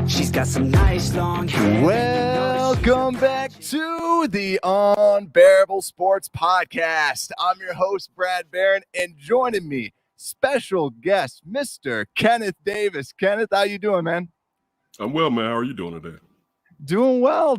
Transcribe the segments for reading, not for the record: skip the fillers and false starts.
She's got some nice long hair. Welcome back to the Unbearable Sports Podcast. I'm your host, Brad Barron, and joining me, special guest, Mr. Kenneth Davis. Kenneth, how you doing, man? I'm well, man. How are you doing today? Doing well.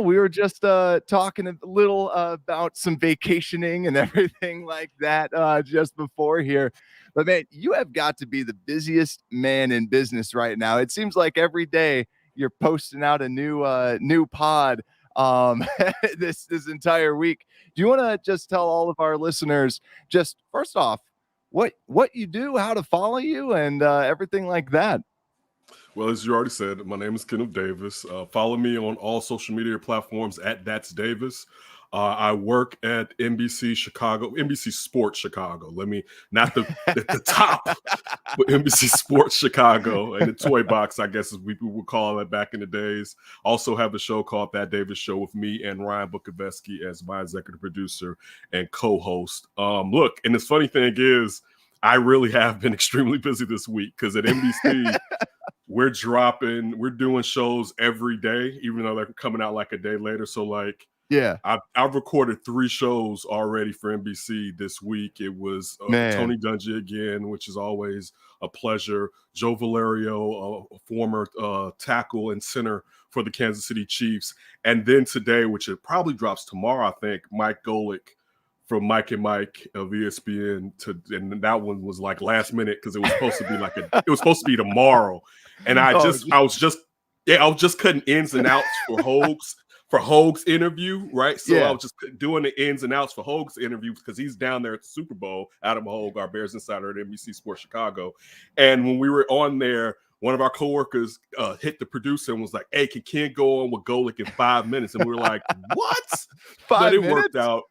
We were just talking a little about some vacationing and everything like that just before here. But, man, you have got to be the busiest man in business right now. It seems like every day you're posting out a new pod this entire week. Do you want to just tell all of our listeners, just first off, what you do, how to follow you, and everything like that? Well, as you already said, my name is Kenneth Davis. Follow me on all social media platforms at That's Davis. I work at NBC Sports Chicago. Not at the top, but NBC Sports Chicago and the Toy Box, I guess, as people would call it back in the days. Also have a show called That Davis Show with me and Ryan Bukoveski as my executive producer and co-host. Look, and the funny thing is, I really have been extremely busy this week because at NBC, we're doing shows every day, even though they're coming out like a day later. So yeah, I've recorded 3 shows already for NBC this week. It was Tony Dungy again, which is always a pleasure. Joe Valerio, a former tackle and center for the Kansas City Chiefs. And then today, which it probably drops tomorrow, I think, Mike Golick from Mike and Mike of ESPN, and that one was like last minute because it was supposed to be tomorrow, and I was just cutting ins and outs for Hogue's interview, right? So I was just doing the ins and outs for Hogue's interview because he's down there at the Super Bowl. Adam Hogue, our Bears insider at NBC Sports Chicago, and when we were on there, one of our coworkers hit the producer and was like, "Hey, can Ken go on with Golick in 5 minutes?" And we were like, "What?" But it worked out.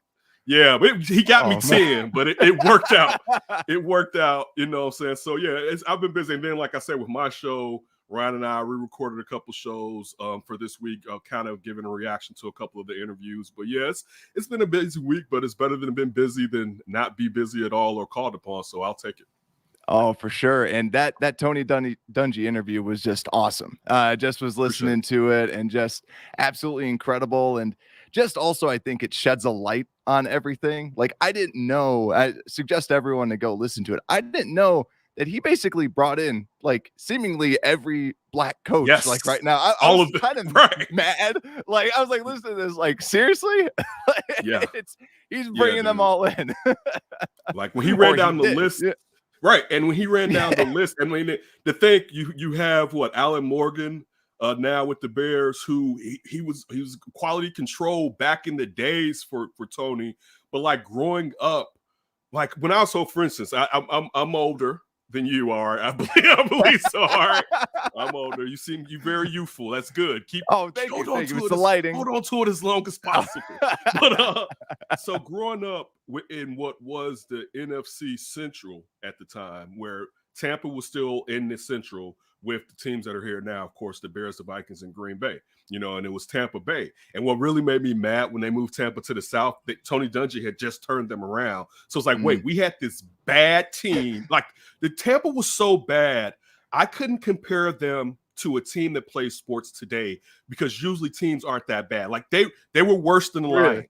Yeah, he got me 10, but it worked out. It worked out, you know what I'm saying? So, yeah, I've been busy. And then, like I said, with my show, Ryan and I re-recorded a couple shows for this week, kind of giving a reaction to a couple of the interviews. But, yeah, it's been a busy week, but it's better than being busy than not be busy at all or called upon. So I'll take it. Oh, for sure. And that Tony Dungy interview was just awesome. Just was listening to it and just absolutely incredible. And just also, I think it sheds a light on everything. Like, I didn't know, I suggest everyone to go listen to it. I didn't know that he basically brought in like seemingly every black coach. Yes. Like right now, I was kind of mad. Like, I was like, listen to this, like, seriously? Yeah. He's bringing them all in. Like when he ran down the list. Yeah. Right. And when he ran down the list, I mean, the thing you have Alan Morgan now with the Bears, who he was quality control back in the days for Tony. But like growing up, like when I was for instance, I'm older than you are. I believe so. All right. I'm older. You very youthful. That's good. Thank you. It's the lighting. Hold on to it as long as possible. But so growing up in what was the NFC Central at the time, where Tampa was still in the Central with the teams that are here now, of course, the Bears, the Vikings, and Green Bay, and it was Tampa Bay. And what really made me mad when they moved Tampa to the South, that Tony Dungy had just turned them around. So it's like, wait, we had this bad team. Like, the Tampa was so bad, I couldn't compare them to a team that plays sports today because usually teams aren't that bad. Like, they were worse than the Lions.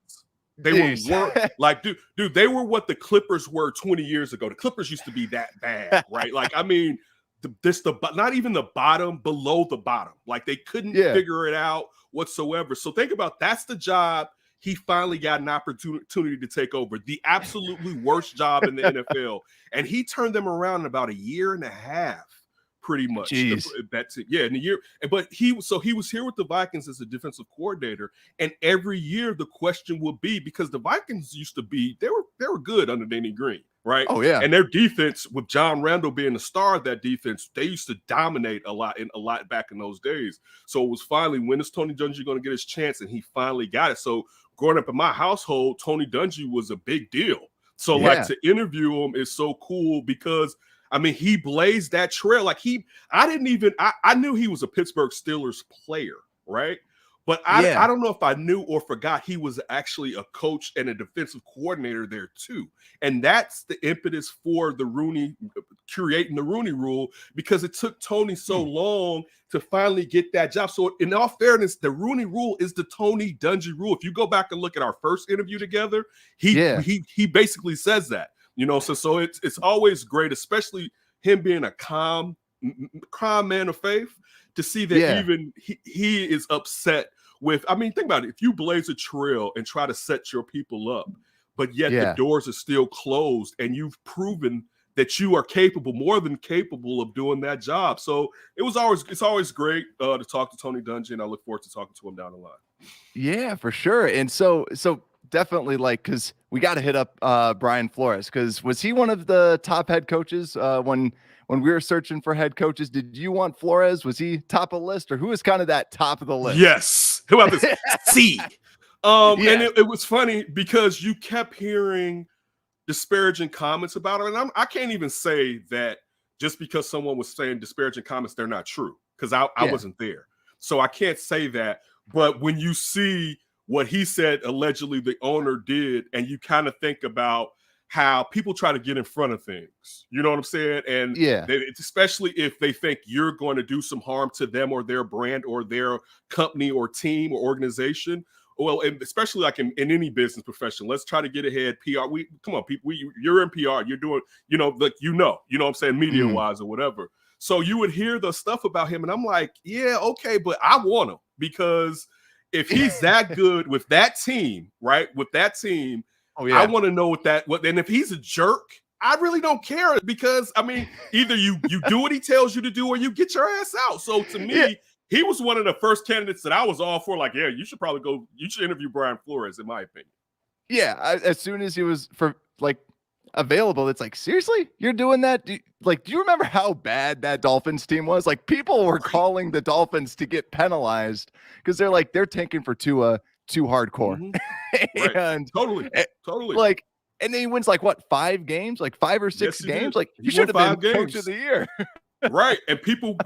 They were like, dude, they were what the Clippers were 20 years ago. The Clippers used to be that bad, right? Like, I mean, not even the bottom, below the bottom. Like, they couldn't figure it out whatsoever. So think about, that's the job he finally got an opportunity to take over, the absolutely worst job in the NFL. And he turned them around in about a year and a half, pretty much. That's it. Yeah, in a year. But he was here with the Vikings as a defensive coordinator. And every year the question would be, because the Vikings used to be, they were good under Danny Green. Right. Oh, yeah. And their defense, with John Randall being the star of that defense, they used to dominate a lot back in those days. So it was finally, when is Tony Dungy going to get his chance? And he finally got it. So growing up in my household, Tony Dungy was a big deal. So like to interview him is so cool because, I mean, he blazed that trail. Like I knew he was a Pittsburgh Steelers player, right? But I don't know if I knew or forgot he was actually a coach and a defensive coordinator there too. And that's the impetus for creating the Rooney Rule, because it took Tony so long to finally get that job. So in all fairness, the Rooney Rule is the Tony Dungy rule. If you go back and look at our first interview together, he basically says that, so it's always great, especially him being a calm man of faith, to see that even he is upset with, think about it. If you blaze a trail and try to set your people up, but yet the doors are still closed, and you've proven that you are more than capable of doing that job. So it's always great to talk to Tony Dungy, and I look forward to talking to him down the line. Yeah, for sure. And so definitely, because we got to hit up Brian Flores, because was he one of the top head coaches when we were searching for head coaches? Did you want Flores? Was he top of the list, or who was kind of that top of the list? Yes. Who about this? C. And it was funny because you kept hearing disparaging comments about him. And I can't even say that just because someone was saying disparaging comments, they're not true, because I wasn't there. So I can't say that. But when you see what he said allegedly the owner did, and you kind of think about how people try to get in front of things, you know what I'm saying? And especially if they think you're going to do some harm to them or their brand or their company or team or organization. Well, and especially like in any business profession, let's try to get ahead. PR, come on, people. You're in PR. You're doing, what I'm saying, media wise or whatever. So you would hear the stuff about him, and I'm like, yeah, okay, but I want him, because if he's that good with that team, right? With that team, I want to know and if he's a jerk, I really don't care, because either you do what he tells you to do, or you get your ass out. So to me, he was one of the first candidates that I was all for. Like, you should interview Brian Flores, in my opinion. Yeah, as soon as he was available, it's like, seriously, you're doing that? Do you remember how bad that Dolphins team was? Like, people were calling the Dolphins to get penalized because they're tanking for Tua too hardcore. Right. And totally. And then he wins 5 games, 5 or 6 games. Did. He should have been coach of the year. Right. And people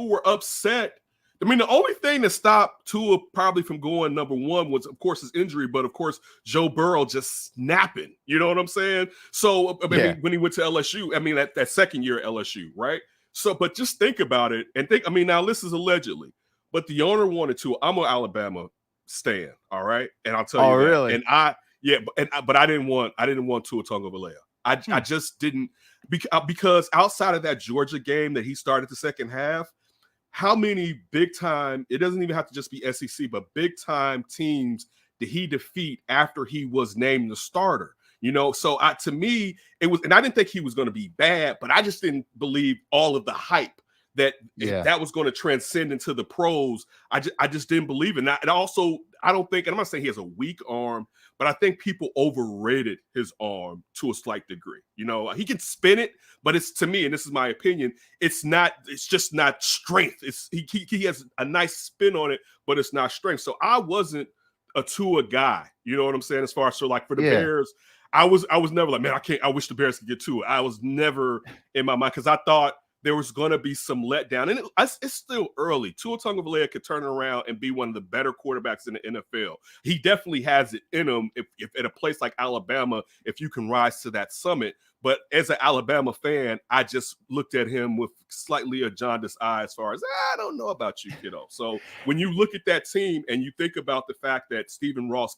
were upset. The only thing that stopped Tua probably from going number one was, of course, his injury, but of course, Joe Burrow just snapping. You know what I'm saying? So, when he went to LSU, that second year at LSU, right? So, but just think about it and now this is allegedly, but the owner wanted to. I'm an Alabama stan, all right? And I'll tell you that. Really? And but I didn't want Tua Tagovailoa. I just didn't, because outside of that Georgia game that he started the second half, how many big time, it doesn't even have to just be SEC, but big time teams did he defeat after he was named the starter? So to me, it was, and I didn't think he was going to be bad, but I just didn't believe all of the hype that was going to transcend into the pros. I just didn't believe it. And also, I don't think, and I'm not saying he has a weak arm, but I think people overrated his arm to a slight degree. He can spin it, but it's, to me, and this is my opinion, it's just not strength. He has a nice spin on it, but it's not strength. So I wasn't a Tua guy, you know what I'm saying? As far as, for the Bears, I was never like, man, I wish the Bears could get Tua. I was never in my mind, because I thought there was going to be some letdown. And it's still early. Tua Tagovailoa could turn around and be one of the better quarterbacks in the NFL. He definitely has it in him if at a place like Alabama, if you can rise to that summit. But as an Alabama fan, I just looked at him with slightly a jaundiced eye as far as, I don't know about you, kiddo. So when you look at that team and you think about the fact that Stephen Ross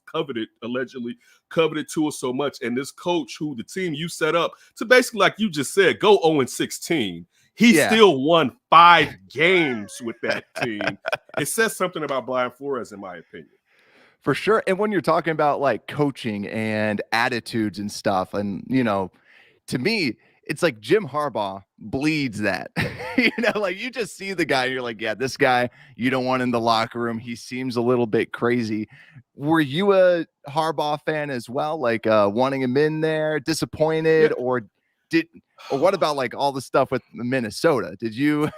allegedly coveted Tua so much, and this coach who the team you set up to basically, like you just said, go 0-16, he still won 5 games with that team. It says something about Brian Flores, in my opinion. For sure. And when you're talking about coaching and attitudes and stuff, and, to me, it's like Jim Harbaugh bleeds that. You just see the guy and you're like, yeah, this guy you don't want in the locker room. He seems a little bit crazy. Were you a Harbaugh fan as well? Wanting him in there, disappointed, or what about all the stuff with Minnesota? Did you?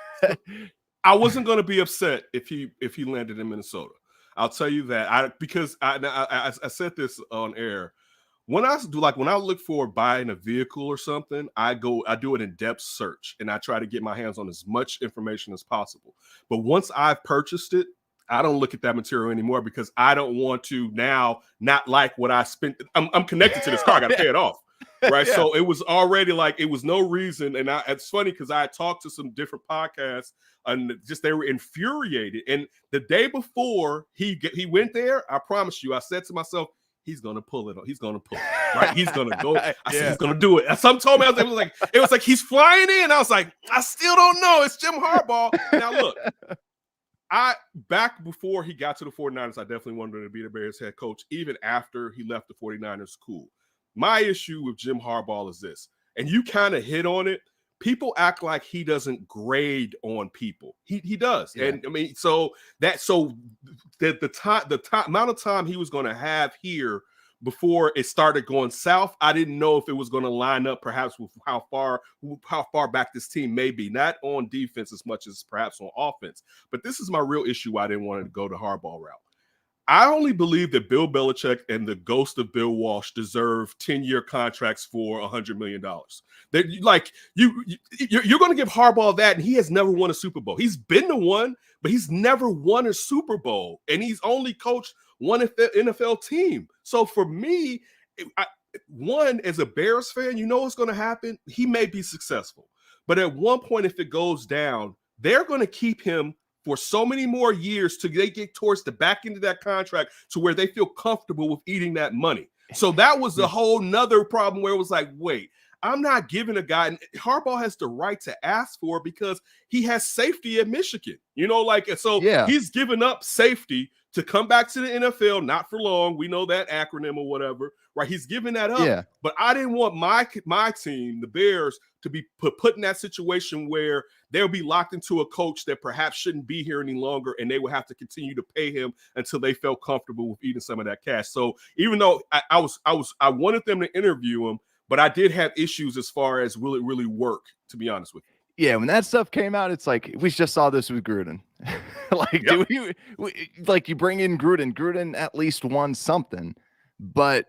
I wasn't going to be upset if he landed in Minnesota. I'll tell you that. Because I said this on air. When I look for buying a vehicle or something, I do an in-depth search, and I try to get my hands on as much information as possible. But once I've purchased it, I don't look at that material anymore because I don't want to now not like what I spent. I'm connected to this car. I got to pay it off. Right. Yeah. So it was already like, it was no reason. And it's funny because I talked to some different podcasts and just, they were infuriated. And the day before he went there, I promise you, I said to myself, he's going to pull it. He's going to pull it. Right. He's going to go. I said, he's going to do it. And some told me, it was like, he's flying in. I was like, I still don't know. It's Jim Harbaugh. Now, look, back before he got to the 49ers, I definitely wanted him to be the Bears head coach. Even after he left the 49ers, cool. My issue with Jim Harbaugh is this, and you kind of hit on it. People act like he doesn't grade on people. He does. Yeah. And I mean, the amount of time he was going to have here before it started going south, I didn't know if it was going to line up perhaps with how far back this team may be, not on defense as much as perhaps on offense. But this is my real issue why I didn't want to go the Harbaugh route. I only believe that Bill Belichick and the ghost of Bill Walsh deserve 10-year contracts for $100 million. That you're going to give Harbaugh that, and he has never won a Super Bowl. He's been to one, but he's never won a Super Bowl, and he's only coached one NFL team. So for me, as a Bears fan, you know what's going to happen. He may be successful, but at one point, if it goes down, they're going to keep him for so many more years till they get towards the back end of that contract to where they feel comfortable with eating that money. So that was a whole nother problem where it was like, wait, I'm not giving a guy, and Harbaugh has the right to ask for it because he has safety at Michigan, he's given up safety to come back to the NFL, not for long. We know that acronym or whatever, right? He's giving that up. Yeah. But I didn't want my team, the Bears, to be put in that situation where they'll be locked into a coach that perhaps shouldn't be here any longer, and they will have to continue to pay him until they felt comfortable with eating some of that cash. So even though I wanted them to interview him, but I did have issues as far as will it really work, to be honest with you. Yeah, when that stuff came out, it's like we just saw this with Gruden. You bring in Gruden. Gruden at least won something, but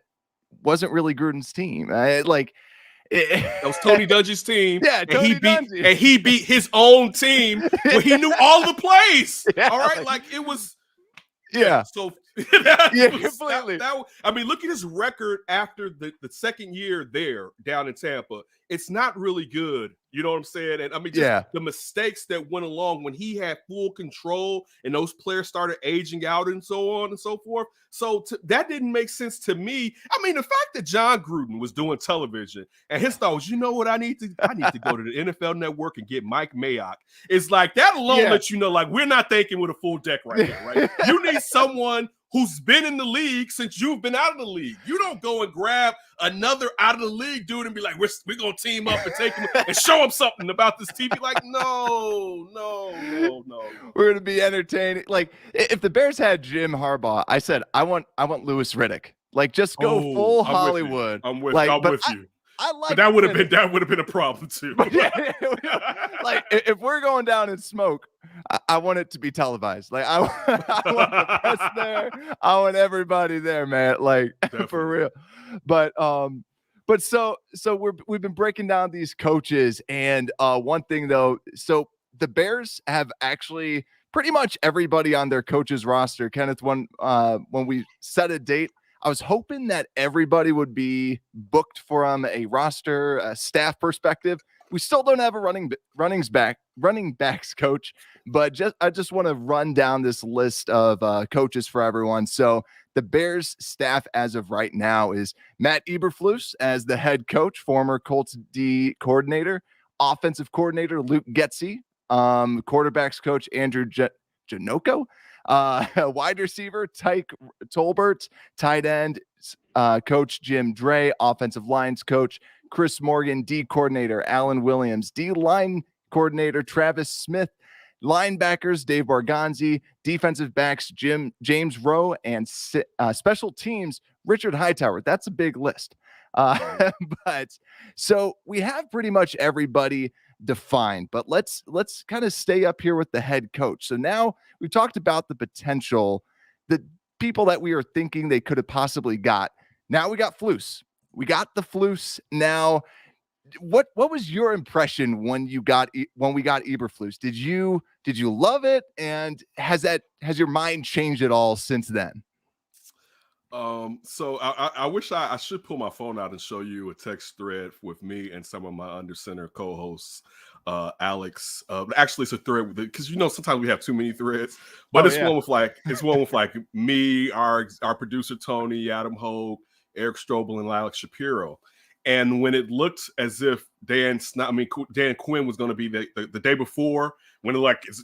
wasn't really Gruden's team. That was Tony Dungy's team. Yeah, and he beat his own team where he knew all the plays. Yeah, all right, it was. Yeah. So completely. I mean, look at his record after the second year there down in Tampa. It's not really good. You know what I'm saying? And I mean, the mistakes that went along when he had full control and those players started aging out and so on and so forth. So that didn't make sense to me. I mean, the fact that John Gruden was doing television and his thought was, you know what, I need to go to the NFL Network and get Mike Mayock. It's like that alone lets you know, we're not thinking with a full deck right now, right? You need someone who's been in the league since you've been out of the league. You don't go and grab another out of the league dude and be like, we're going to team up and take him and show him something about this TV. Like, no. We're going to be entertaining. Like, if the Bears had Jim Harbaugh, I said, I want Louis Riddick. Just go full Hollywood. I'm with you. I like, but that would have been a problem too. If we're going down in smoke, I want it to be televised. I want the press there. I want everybody there, man. For real. But so we've been breaking down these coaches, and one thing though, so the Bears have actually pretty much everybody on their coaches roster. Kenneth, when we set a date, I was hoping that everybody would be booked from a roster, a staff perspective. We still don't have a running backs coach, but I just want to run down this list of coaches for everyone. So the Bears staff as of right now is Matt Eberflus as the head coach, former Colts D coordinator, offensive coordinator Luke Getsy, quarterbacks coach Andrew Janocko, wide receiver Tyke Tolbert, tight end coach Jim Dre, offensive lines coach Chris Morgan, D coordinator Alan Williams, D line coordinator Travis Smith, linebackers Dave Borgonzi, defensive backs James Rowe, and special teams Richard Hightower. That's a big list. But so we have pretty much everybody defined, but let's kind of stay up here with the head coach. So now we've talked about the potential, the people that we are thinking they could have possibly got. Now we got Flus. We got the Flus. Now, what was your impression when we got Eberflus? Did you Did you love it? And has your mind changed at all since then? So I wish I should pull my phone out and show you a text thread with me and some of my under center co-hosts, Alex. Actually, it's a thread because sometimes we have too many threads, but one with like me, our producer Tony, Adam Hogue, Eric Strobel, and Alex Shapiro. And when it looked as if Dan Quinn was going to be the day before, when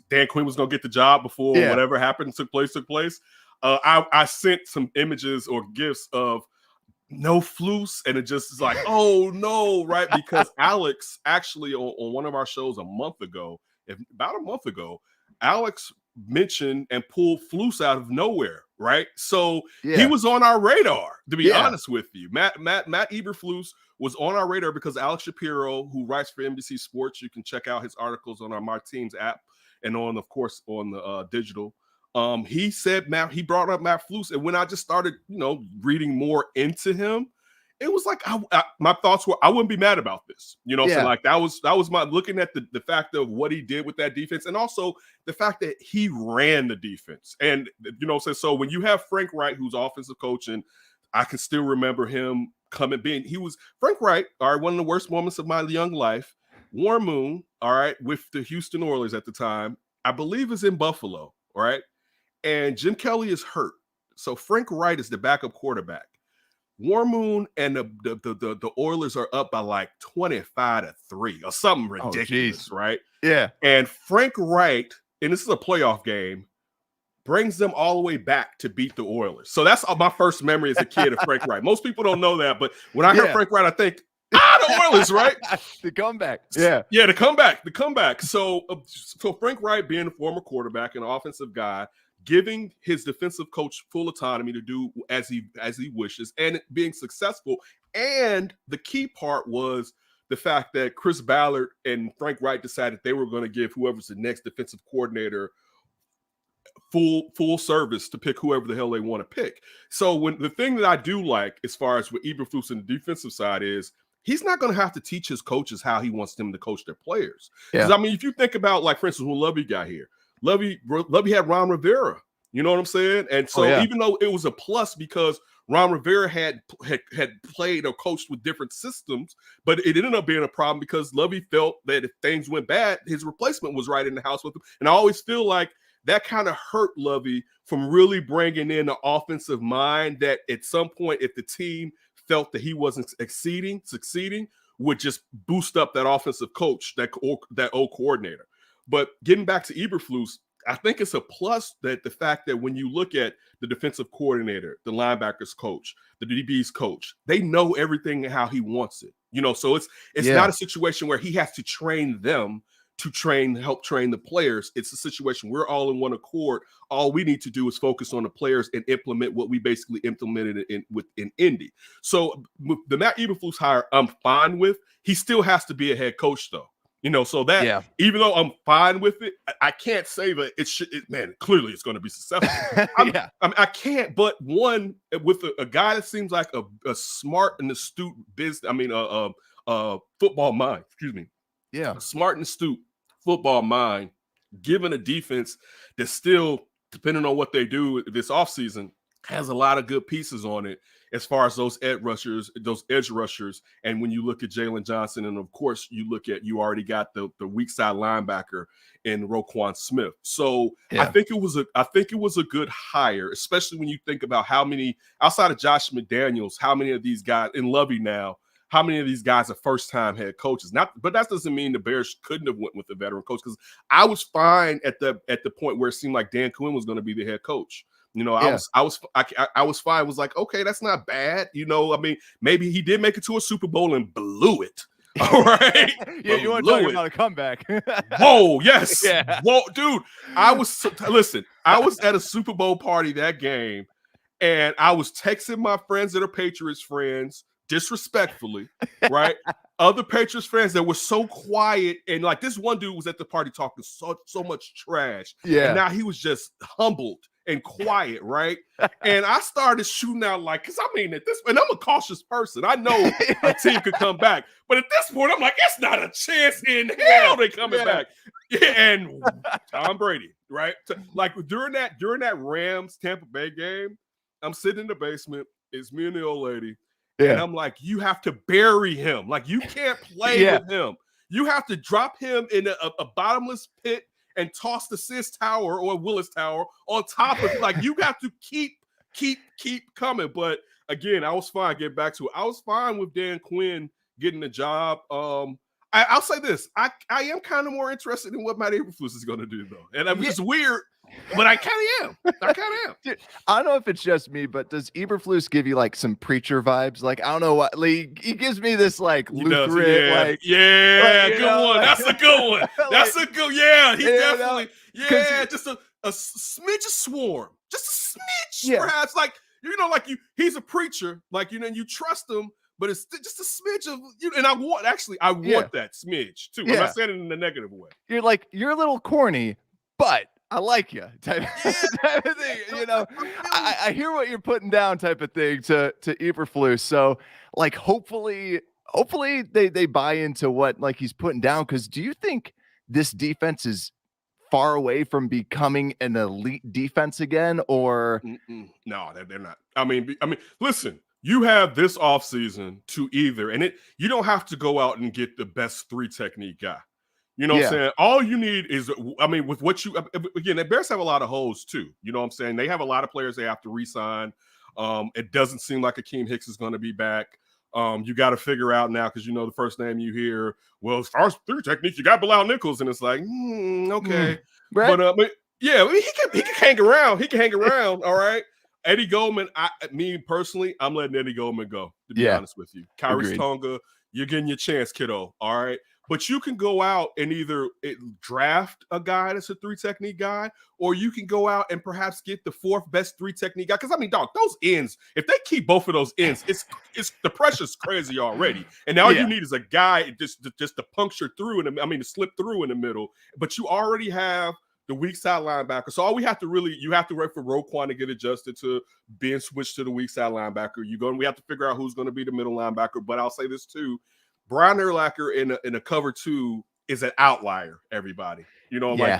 Dan Quinn was going to get the job before whatever happened took place. I sent some images or gifs of no Flus, and it just is like, oh no, right? Because Alex actually on one of our shows about a month ago, Alex mentioned and pulled Flus out of nowhere, right? So he was on our radar, to be honest with you. Matt Eberflus was on our radar because Alex Shapiro, who writes for NBC Sports, you can check out his articles on our My Teams app and on the digital. He said he brought up Matt Flus, and when I just started, reading more into him, it was like my thoughts were I wouldn't be mad about this, So like that was my looking at the fact of what he did with that defense, and also the fact that he ran the defense, and so when you have Frank Wright, who's offensive coach, and I can still remember him Frank Wright, all right, one of the worst moments of my young life. Warren Moon, all right, with the Houston Oilers at the time, I believe is in Buffalo, all right. And Jim Kelly is hurt. So Frank Wright is the backup quarterback. Warren Moon and the Oilers are up by like 25-3 or something ridiculous, right? Yeah. And Frank Wright, and this is a playoff game, brings them all the way back to beat the Oilers. So that's my first memory as a kid of Frank Wright. Most people don't know that, but when I heard Frank Wright, I think, the Oilers, right? The comeback. Yeah, the comeback. So Frank Wright, being a former quarterback and offensive guy, giving his defensive coach full autonomy to do as he wishes and being successful. And the key part was the fact that Chris Ballard and Frank Wright decided they were going to give whoever's the next defensive coordinator full service to pick whoever the hell they want to pick. So when the thing that I do like as far as with Eberflus and the defensive side is he's not going to have to teach his coaches how he wants them to coach their players. Because I mean, if you think about, like, for instance, when Lovey got here, Lovey had Ron Rivera. You know what I'm saying? And so even though it was a plus because Ron Rivera had played or coached with different systems, but it ended up being a problem because Lovey felt that if things went bad, his replacement was right in the house with him. And I always feel like that kind of hurt Lovey from really bringing in an offensive mind that at some point, if the team felt that he wasn't succeeding, would just boost up that offensive coach, that old coordinator. But getting back to Eberflus, I think it's a plus that the fact that when you look at the defensive coordinator, the linebackers coach, the DB's coach, they know everything and how he wants it. So it's not a situation where he has to train them to help train the players. It's a situation we're all in one accord. All we need to do is focus on the players and implement what we basically implemented in Indy. So the Matt Eberflus hire, I'm fine with. He still has to be a head coach, though. So that even though I'm fine with it, I can't say that clearly it's going to be successful. I can't, but one with a guy that seems like a smart and astute football mind, a smart and astute football mind, given a defense that's still, depending on what they do this offseason, has a lot of good pieces on it as far as those edge rushers. And when you look at Jalen Johnson, and of course you already got the weak side linebacker in Roquan Smith. So I think it was a good hire, especially when you think about how many outside of Josh McDaniels, how many of these guys in Lovey now, how many of these guys are first-time head coaches? But that doesn't mean the Bears couldn't have went with a veteran coach, because I was fine at the point where it seemed like Dan Quinn was going to be the head coach. I was fine. I was like, okay, that's not bad. Maybe he did make it to a Super Bowl and blew it. All right. You want to talk about a comeback? Whoa, yes. Yeah. Whoa, dude. I was at a Super Bowl party that game, and I was texting my friends that are Patriots friends disrespectfully, right? Other Patriots fans that were so quiet, and like this one dude was at the party talking so much trash. Yeah. And now he was just humbled and quiet, right? And I started shooting out like, because I mean, at this, and I'm a cautious person. I know a team could come back, but at this point, I'm like, it's not a chance in hell they coming back. Yeah, and Tom Brady, right? Like during that Rams Tampa Bay game, I'm sitting in the basement. It's me and the old lady. And I'm like, you have to bury him. Like, you can't play with him. You have to drop him in a bottomless pit and toss the Sis Tower or Willis Tower on top of it. Like, you have to keep coming. But again, I was fine. Get back to it. I was fine with Dan Quinn getting the job. I'll say this. I am kind of more interested in what Matt Eberflus is going to do, though. And it's just weird. But I kind of am. Dude, I don't know if it's just me, but does Eberflus give you like some preacher vibes? Like, I don't know what, like, he gives me this like Lutheran, like, good one. That's a good one. That's a good, he definitely, just a smidge of swarm, just a smidge, perhaps. Like, like he's a preacher, like, and you trust him, but it's just a smidge of, and I want that smidge too. I'm not saying it in a negative way. You're a little corny, but I like you type of thing, I hear what you're putting down type of thing to Eberflus. So like, hopefully they buy into what like he's putting down. Because do you think this defense is far away from becoming an elite defense again, or no, they're not. I mean, listen, you have this offseason to either, and you don't have to go out and get the best 3 technique guy. You know what I'm saying? All you need is, with what again, the Bears have a lot of holes too. You know what I'm saying? They have a lot of players they have to re-sign. It doesn't seem like Akeem Hicks is going to be back. You got to figure out now, because the first name you hear, well, as far as 3 techniques, you got Bilal Nichols, and it's like, okay. Right. But he can hang around. He can hang around, all right? Eddie Goldman, me personally, I'm letting Eddie Goldman go, to be honest with you. Kyrie's Tonga, you're getting your chance, kiddo, all right? But you can go out and either draft a guy that's a 3 technique guy, or you can go out and perhaps get the 4th best 3 technique guy. Because dog, those ends, if they keep both of those ends, it's the pressure's crazy already. And all you need is a guy just to puncture through to slip through in the middle. But you already have the weak side linebacker. So all we have to you have to wait for Roquan to get adjusted to being switched to the weak side linebacker. We have to figure out who's going to be the middle linebacker. But I'll say this too. Brian Urlacher in a cover 2 is an outlier, everybody. Like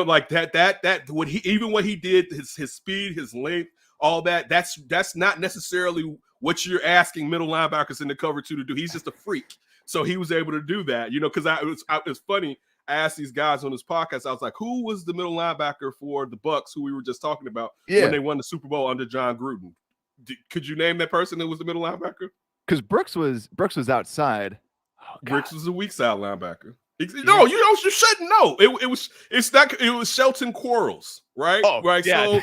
like that what he did, his speed, his length, all that's not necessarily what you're asking middle linebackers in the cover 2 to do. He's just a freak. So he was able to do that, because it's funny. I asked these guys on this podcast, I was like, who was the middle linebacker for the Bucs, who we were just talking about when they won the Super Bowl under John Gruden? Could you name that person that was the middle linebacker? Because Brooks was outside. Brooks was a weak side linebacker. No, you shouldn't know. It was Shelton Quarles, right? Oh, right. Yeah.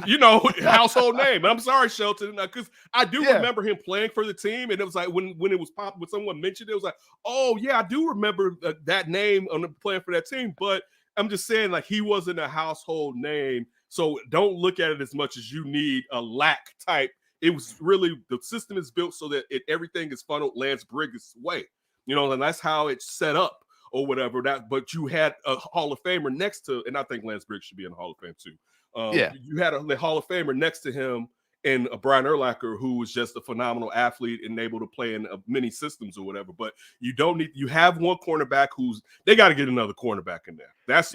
So household name. I'm sorry, Shelton, because I do remember him playing for the team, and it was like when it was popped, when someone mentioned it was like, oh yeah, I do remember that name on playing for that team. But I'm just saying, like, he wasn't a household name, so don't look at it as much as you need a lack type. It was really, the system is built so that everything is funneled Lance Briggs' way, and that's how it's set up or whatever. But you had a Hall of Famer next to, and I think Lance Briggs should be in the Hall of Fame too. You had the Hall of Famer next to him and Brian Urlacher, who was just a phenomenal athlete and able to play in many systems or whatever. But you have one cornerback they got to get another cornerback in there. That's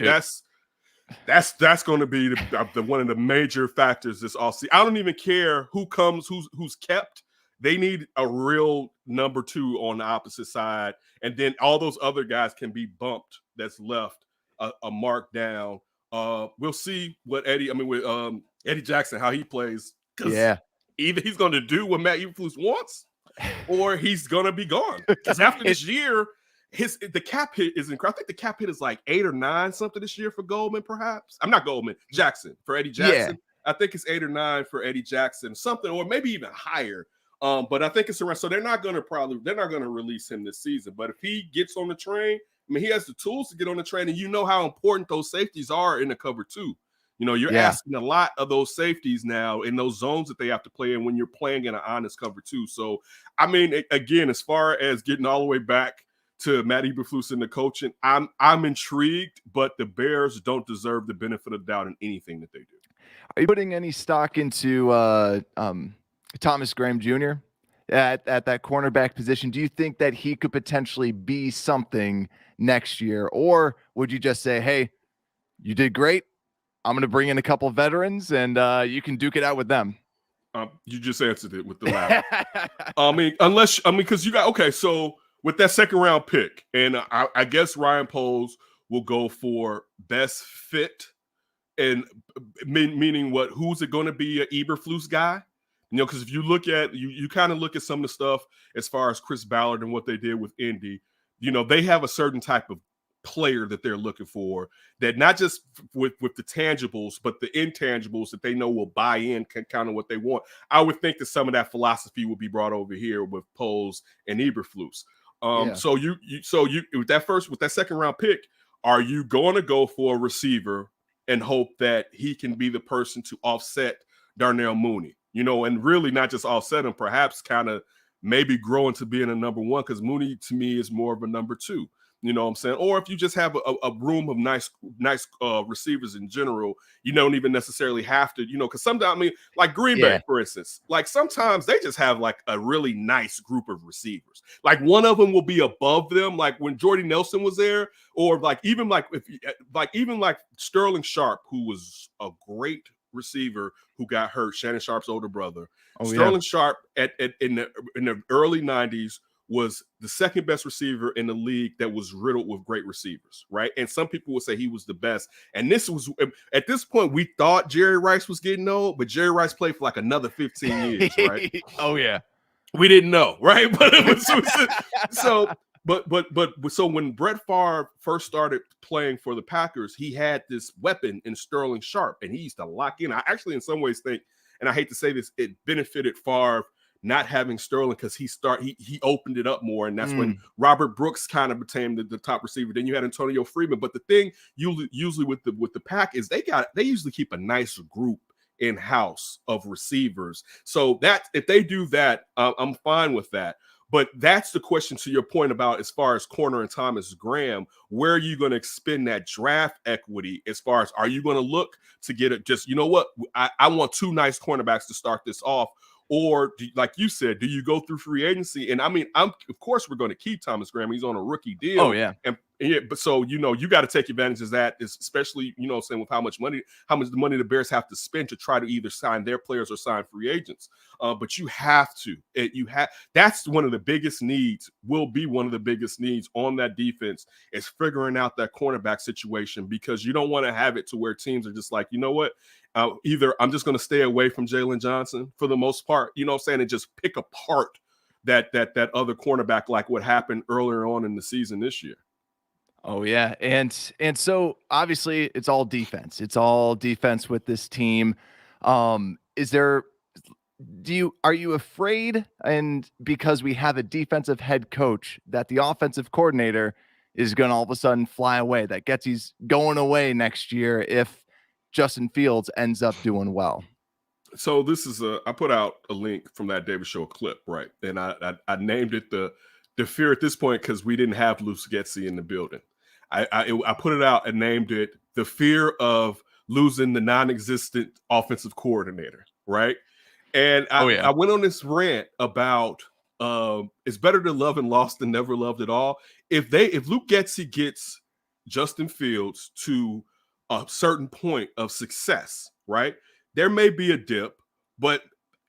going to be the one of the major factors this offseason. I don't even care who's kept. They need a real number 2 on the opposite side, and then all those other guys can be bumped. That's left a mark down. We'll see what Eddie Jackson, how he plays. Either he's going to do what Matt Eberflus wants, or he's going to be gone. Because after this year, the cap hit is incredible. I think the cap hit is like 8 or 9 something this year for Goldman, perhaps. I'm not Goldman, Jackson, for Eddie Jackson. I think it's 8 or 9 for Eddie Jackson, something, or maybe even higher. But I think it's around. So they're not going to release him this season. But if he gets on the train, he has the tools to get on the train, and how important those safeties are in the cover 2. You're asking a lot of those safeties now in those zones that they have to play in when you're playing in an honest cover 2. So, again, as far as getting all the way back to Matt Eberflus and the coaching, I'm intrigued, but the Bears don't deserve the benefit of doubt in anything that they do. Are you putting any stock into Thomas Graham Jr. at that cornerback position? Do you think that he could potentially be something next year? Or would you just say, hey, you did great. I'm going to bring in a couple veterans and you can duke it out with them? You just answered it with the latter. Because you got, okay, so with that second round pick, and I guess Ryan Poles will go for best fit, and meaning what? Who's it going to be? An Eberflus guy? Because if you look at you kind of look at some of the stuff as far as Chris Ballard and what they did with Indy. They have a certain type of player that they're looking for, that not just with the tangibles, but the intangibles that they know will buy in, kind of what they want. I would think that some of that philosophy will be brought over here with Poles and Eberflus. So you with that second round pick, are you going to go for a receiver and hope that he can be the person to offset Darnell Mooney? And really not just offset him, perhaps kind of maybe grow into being a number one, because Mooney to me is more of a number two. You know what I'm saying? Or if you just have a room of nice receivers in general, you don't even necessarily have to, because sometimes, like Green Bay, for instance, like sometimes they just have like a really nice group of receivers. Like one of them will be above them, like when Jordy Nelson was there, or even Sterling Sharp, who was a great receiver who got hurt, Shannon Sharp's older brother. Sterling Sharp in the early 90s was the second best receiver in the league that was riddled with great receivers, right? And some people would say he was the best. And this was, at this point, we thought Jerry Rice was getting old, but Jerry Rice played for like another 15 years, right? Oh, yeah. We didn't know, right? But it was so when Brett Favre first started playing for the Packers, he had this weapon in Sterling Sharp, and he used to lock in. I actually, in some ways, think, and I hate to say this, it benefited Favre not having Sterling, because he opened it up more, and that's when Robert Brooks kind of became the top receiver. Then you had Antonio Freeman. But the thing usually with the Pack is they usually keep a nice group in-house of receivers. So that if they do that, I'm fine with that. But that's the question to your point about as far as corner and Thomas Graham, where are you going to expend that draft equity? As far as, are you going to look to get it? Just, I want two nice cornerbacks to start this off. Or like you said, do you go through free agency? And I mean, of course we're going to keep Thomas Graham. He's on a rookie deal. Oh yeah. But so, you got to take advantage of that, especially, saying with how much money the Bears have to spend to try to either sign their players or sign free agents. But you have to, that's one of the biggest needs, will be one of the biggest needs on that defense, is figuring out that cornerback situation, because you don't want to have it to where teams are just like, you know what? Either I'm just going to stay away from Jalen Johnson for the most part, and just pick apart that other cornerback, like what happened earlier on in the season this year. Oh yeah. And so obviously it's all defense. It's all defense with this team. Are you afraid, and because we have a defensive head coach, that the offensive coordinator is going to all of a sudden fly away, that Getsy's going away next year if Justin Fields ends up doing well? So this is I put out a link from that Davis Show clip, right? And I named it the fear at this point, because we didn't have Luce Getsy in the building. I put it out and named it the fear of losing the non-existent offensive coordinator, right? And I went on this rant about it's better to love and lost than never loved at all. If Luke Getsy gets Justin Fields to a certain point of success, right? There may be a dip, but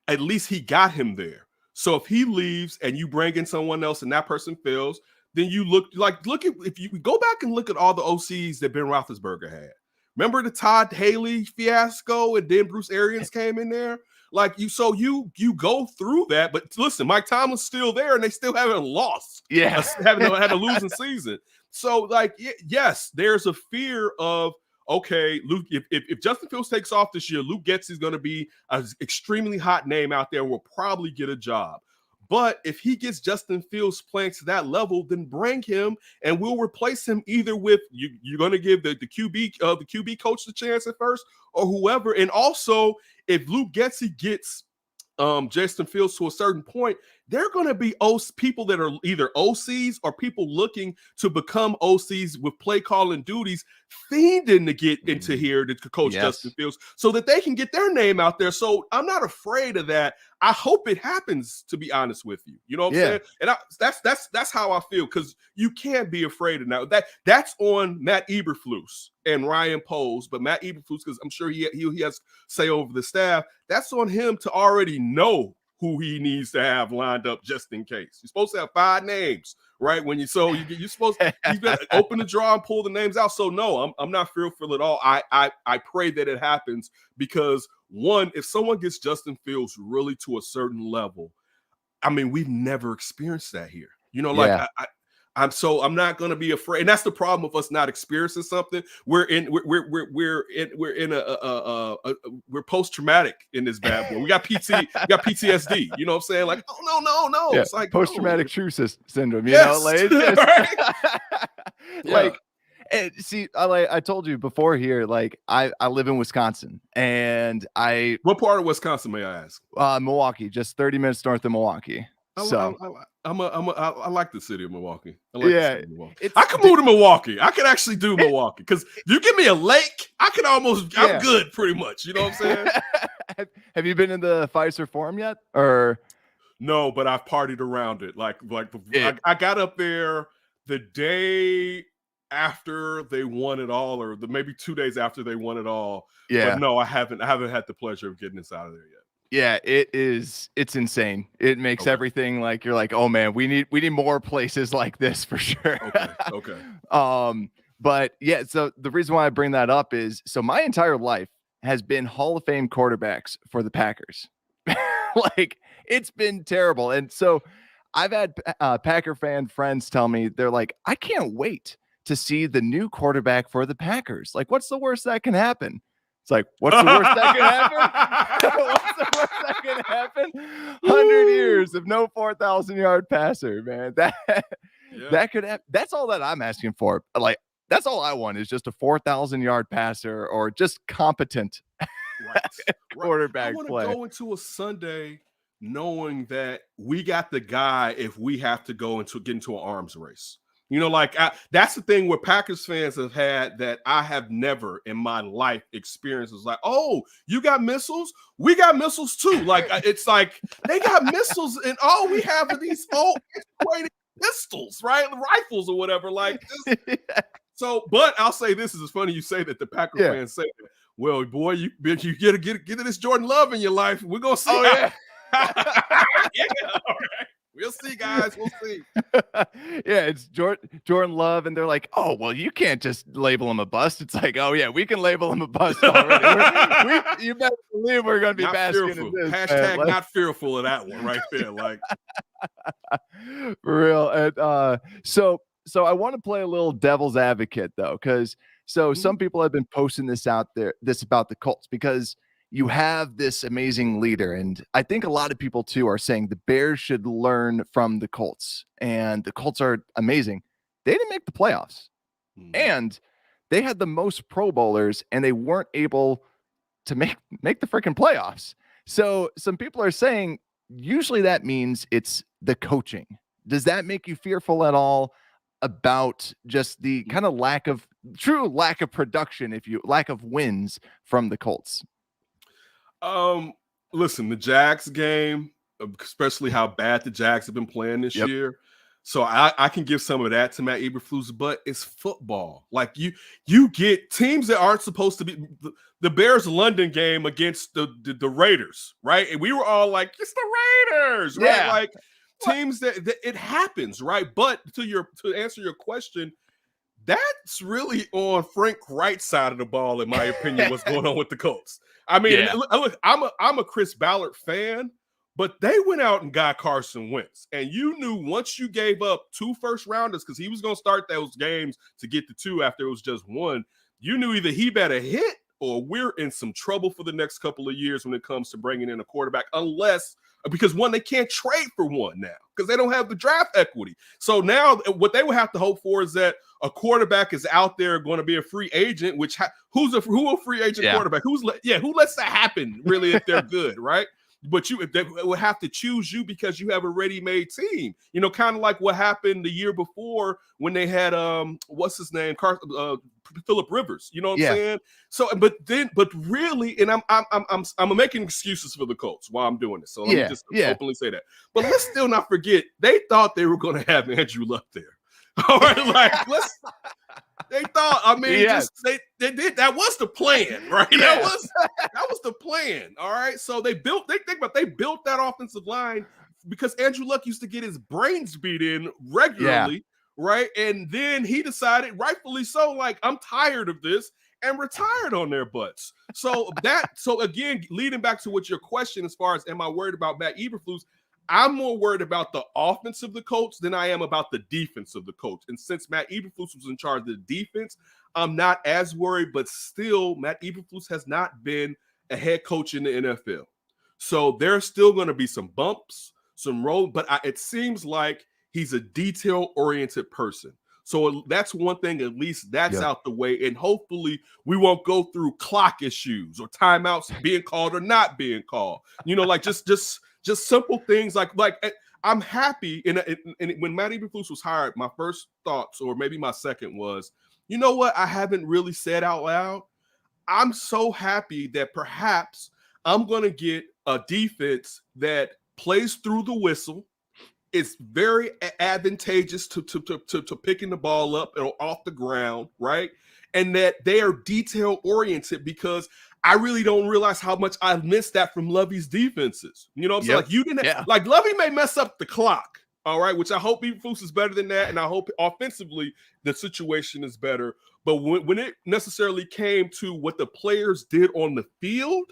at least he got him there. So if he leaves and you bring in someone else and that person fails, then you look at, if you go back and look at all the OCs that Ben Roethlisberger had. Remember the Todd Haley fiasco, and then Bruce Arians came in there? You go through that, but listen, Mike Tomlin's still there, and they still haven't lost. Yeah, haven't had a losing season. So, yes, there's a fear of, okay, Luke, if Justin Fields takes off this year, Luke Getsy is going to be an extremely hot name out there and will probably get a job. But if he gets Justin Fields playing to that level, then bring him, and we'll replace him either with you're going to give the QB coach the chance at first, or whoever. And also, if Luke Getsy gets Justin Fields to a certain point, they're going to be people that are either OCs or people looking to become OCs with play calling duties, fiending to get into here to coach Justin Fields so that they can get their name out there. So I'm not afraid of that. I hope it happens, to be honest with you. You know what I'm saying? And that's how I feel, because you can't be afraid of that. That's on Matt Eberflus and Ryan Poles, but Matt Eberflus, because I'm sure he has say over the staff, that's on him to already know who he needs to have lined up just in case. You're supposed to have 5 names, right? You're supposed to open the draw and pull the names out. So no, I'm not fearful at all. I pray that it happens, because one, if someone gets Justin Fields really to a certain level, I mean, we've never experienced that here. You know, like I'm not going to be afraid, and that's the problem with us not experiencing something. We're post traumatic in this bad boy. We got PTSD. You know what I'm saying? Like, oh no. Yeah, it's like post traumatic truth syndrome. You know, like, it's just, like. And see, I told you before here, like I live in Wisconsin, and what part of Wisconsin, may I ask? Milwaukee, just 30 minutes north of Milwaukee. I like the city of Milwaukee. I can move to Milwaukee. I can actually do Milwaukee, because you give me a lake, I'm good pretty much. You know what I'm saying? Have you been in the Pfizer Forum yet? Or no, but I've partied around it. I got up there the day after they won it all, or maybe 2 days after they won it all. Yeah. But no, I haven't had the pleasure of getting us out of there yet. Yeah, it's insane. It makes everything like, you're like, oh man, we need more places like this for sure. Okay. But yeah, so the reason why I bring that up is, so my entire life has been Hall of Fame quarterbacks for the Packers. Like, it's been terrible. And so I've had Packer fan friends tell me, they're like, I can't wait to see the new quarterback for the Packers. Like, what's the worst that can happen? It's like, what's the worst that can happen? What's the worst that can happen? 100 years of no 4,000-yard passer, man. That could happen. That's all that I'm asking for. Like, that's all I want, is just a 4,000-yard passer, or just competent quarterback play. I want to go into a Sunday knowing that we got the guy if we have to get into an arms race. You know, like, that's the thing where Packers fans have had that I have never in my life experienced. Is like, oh, you got missiles? We got missiles too. Like, it's like they got missiles, and all we have are these old antiquated pistols, right? Rifles or whatever. Like, so. But I'll say this: is funny you say that. The Packers fans say that. Well, boy, you get this Jordan Love in your life. We're gonna see. Oh, all right. We'll see, guys. We'll see. Yeah, it's Jordan Love, and they're like, oh, well, you can't just label him a bust. It's like, oh, yeah, we can label him a bust already. You better believe we're going to be not basking fearful. in this. Hashtag not fearful of that one right there. Like, for real. And so I want to play a little devil's advocate, though, because some people have been posting this about the Colts, because you have this amazing leader. And I think a lot of people too are saying the Bears should learn from the Colts, and the Colts are amazing. They didn't make the playoffs, and they had the most Pro Bowlers, and they weren't able to make the freaking playoffs. So some people are saying usually that means it's the coaching. Does that make you fearful at all about just the kind of lack of production, lack of wins from the Colts? Listen, the Jags game, especially how bad the Jags have been playing this year. So I can give some of that to Matt Eberflus, but it's football. Like, you get teams that aren't supposed to be the Bears London game against the Raiders, right? And we were all like, it's the Raiders, right? Yeah. Like, teams that it happens, right? But to answer your question, that's really on Frank Wright's side of the ball, in my opinion, what's going on with the Colts. I mean, look, I'm a Chris Ballard fan, but they went out and got Carson Wentz. And you knew once you gave up 2 first-rounders, because he was going to start those games to get to 2 after it was just 1, you knew either he better hit or we're in some trouble for the next couple of years when it comes to bringing in a quarterback, because one, they can't trade for one now because they don't have the draft equity. So now what they would have to hope for is that a quarterback is out there going to be a free agent, who a free agent quarterback? Who lets that happen really if they're good, right? but they will have to choose you because you have a ready-made team. You know, kind of like what happened the year before when they had what's his name, Phillip Rivers. You know what I'm saying? So, but really, and I'm making excuses for the Colts while I'm doing this. So let me just openly say that. But let's still not forget they thought they were going to have Andrew Luck there. All right, like they thought. I mean, they did. That was the plan, right? Yeah. That was the plan. All right. So they built that offensive line because Andrew Luck used to get his brains beat in regularly, right? And then he decided, rightfully so, like, I'm tired of this, and retired on their butts. So again, leading back to what your question as far as am I worried about Matt Eberflus? I'm more worried about the offense of the Colts than I am about the defense of the Colts. And since Matt Eberflus was in charge of the defense, I'm not as worried, but still, Matt Eberflus has not been a head coach in the NFL. So there's still going to be some bumps, some road, but it seems like he's a detail-oriented person. So that's one thing, at least that's out the way. And hopefully we won't go through clock issues or timeouts being called or not being called. You know, like just simple things like I'm happy. And when Matt Eberflus was hired, my first thoughts, or maybe my second, was, you know what, I haven't really said out loud. I'm so happy that perhaps I'm going to get a defense that plays through the whistle. It's very advantageous to picking the ball up or off the ground, right? And that they are detail oriented, because I really don't realize how much I've missed that from Lovey's defenses. You know what I'm saying? Like, you didn't like Lovey may mess up the clock, all right, which I hope Eberflus is better than that, and I hope offensively the situation is better. But when it necessarily came to what the players did on the field,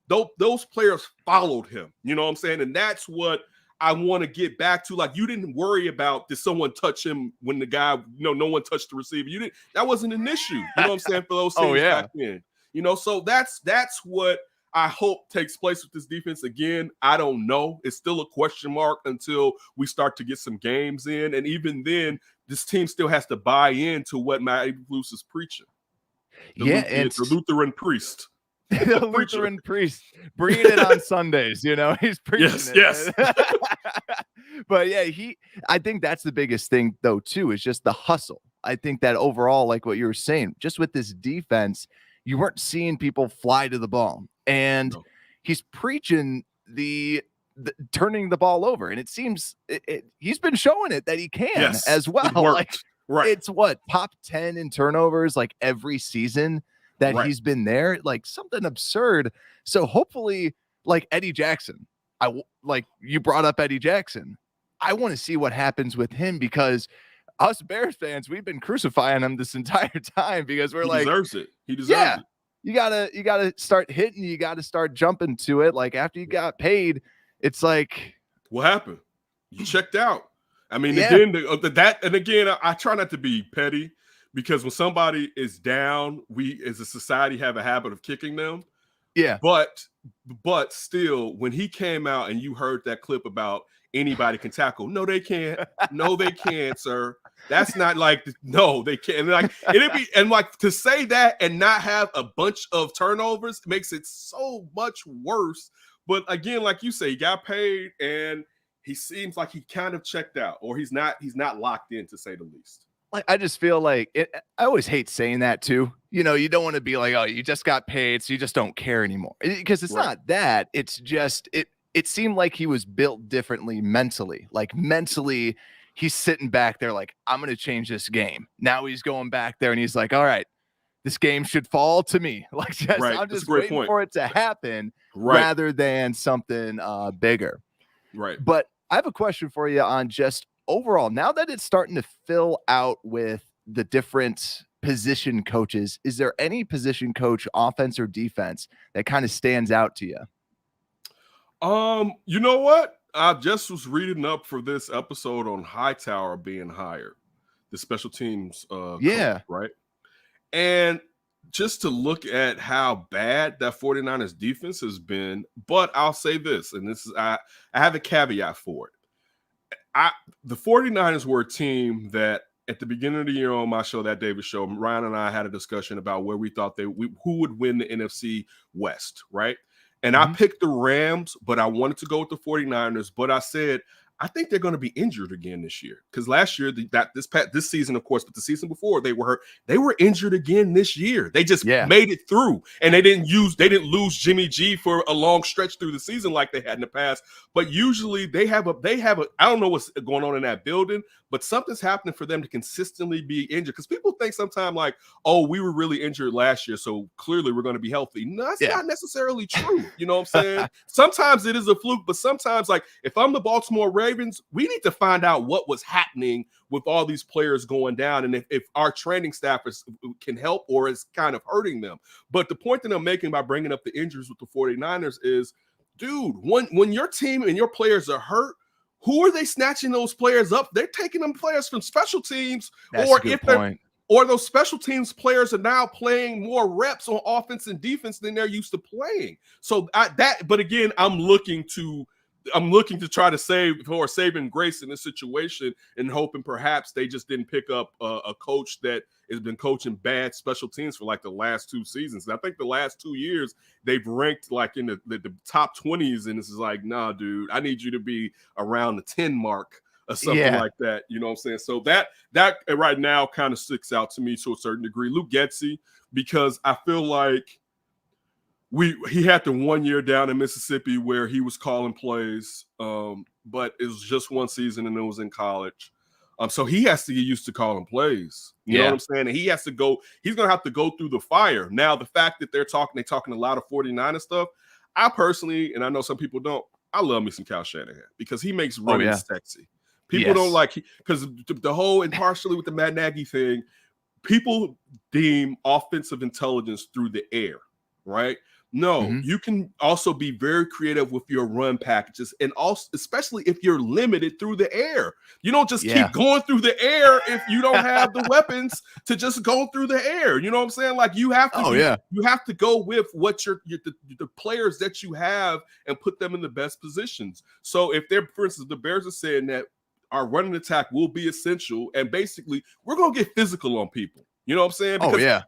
those players followed him. You know what I'm saying? And that's what I want to get back to. Like, you didn't worry about, did someone touch him when the guy, no one touched the receiver. You didn't. That wasn't an issue. You know what I'm saying? For those teams back then. You know, so that's what I hope takes place with this defense. Again, I don't know. It's still a question mark until we start to get some games in. And even then, this team still has to buy into what Matt Eberflus is preaching. The Lutheran priest. The Lutheran priest bringing it on Sundays, you know, he's preaching it. Yes. But I think that's the biggest thing though too, is just the hustle. I think that overall, like what you were saying, just with this defense, you weren't seeing people fly to the ball, and he's preaching the turning the ball over, and it seems he's been showing it that he can as well. Like, it's top 10 in turnovers like every season that he's been there, like something absurd. So hopefully, like Eddie Jackson, like you brought up Eddie Jackson, I want to see what happens with him, because us Bears fans, we've been crucifying him this entire time, because we're he deserves it. He deserves it. You gotta start hitting. You got to start jumping to it. Like, after you got paid, it's like, what happened? You checked out. I mean, again, I try not to be petty, because when somebody is down, we as a society have a habit of kicking them. Yeah. But still, when he came out and you heard that clip about anybody can tackle, no, they can't. No, they can't, sir. That's not like, no, they can't. Like, to say that and not have a bunch of turnovers makes it so much worse. But again, like you say, he got paid, and he seems like he kind of checked out, or he's not locked in, to say the least. Like, I just feel like I always hate saying that too. You know, you don't want to be like, oh, you just got paid, so you just don't care anymore, because it's not that. It's just it seemed like he was built differently mentally. Like, mentally, he's sitting back there like, I'm going to change this game. Now he's going back there and he's like, all right, this game should fall to me. Like, I'm just waiting for it to happen rather than something bigger. Right. But I have a question for you on just overall, now that it's starting to fill out with the different position coaches, is there any position coach, offense or defense, that kind of stands out to you? You know what? I just was reading up for this episode on Hightower being hired, the special teams coach, right? And just to look at how bad that 49ers defense has been, but I'll say this, and this is I have a caveat for it. The 49ers were a team that at the beginning of the year on my show, That Davis Show, Ryan and I had a discussion about where we thought who would win the NFC West, right? And I picked the Rams, but I wanted to go with the 49ers. But I said, I think they're going to be injured again this year, because last year, this season, of course, but the season before, they were hurt. They were injured again this year. They just made it through, and they didn't lose Jimmy G for a long stretch through the season like they had in the past. But usually they have a I don't know what's going on in that building, but something's happening for them to consistently be injured, because people think sometimes like, oh, we were really injured last year, so clearly we're going to be healthy. No, that's not necessarily true. You know what I'm saying? Sometimes it is a fluke, but sometimes, like, if I'm the Baltimore Ravens, we need to find out what was happening with all these players going down, and if our training staff can help or is kind of hurting them. But the point that I'm making by bringing up the injuries with the 49ers is, dude, when your team and your players are hurt, who are they snatching those players up? They're taking them players from special teams. That's a good point. Or those special teams players are now playing more reps on offense and defense than they're used to playing. So but again, I'm looking to try to saving grace in this situation, and hoping perhaps they just didn't pick up a coach that has been coaching bad special teams for like the last 2 seasons. And I think the last 2 years they've ranked like in the top 20s, and this is like, nah, dude, I need you to be around the 10 mark or something like that. You know what I'm saying? So that right now kind of sticks out to me to a certain degree. Luke Getsy, because I feel like he had the 1 year down in Mississippi where he was calling plays, but it was just 1 season and it was in college. So he has to get used to calling plays. You know what I'm saying? And he's going to have to go through the fire. Now, the fact that they're talking a lot of 49er stuff, I personally, and I know some people don't, I love me some Kyle Shanahan because he makes running sexy. People don't like, because the whole, and partially with the Matt Nagy thing, people deem offensive intelligence through the air, right? No, you can also be very creative with your run packages, and also, especially if you're limited through the air. You don't just keep going through the air if you don't have the weapons to just go through the air. You know what I'm saying? Like, you have to you have to go with what the players that you have and put them in the best positions. So if they're, for instance, the Bears are saying that our running attack will be essential, and basically we're going to get physical on people. You know what I'm saying? Because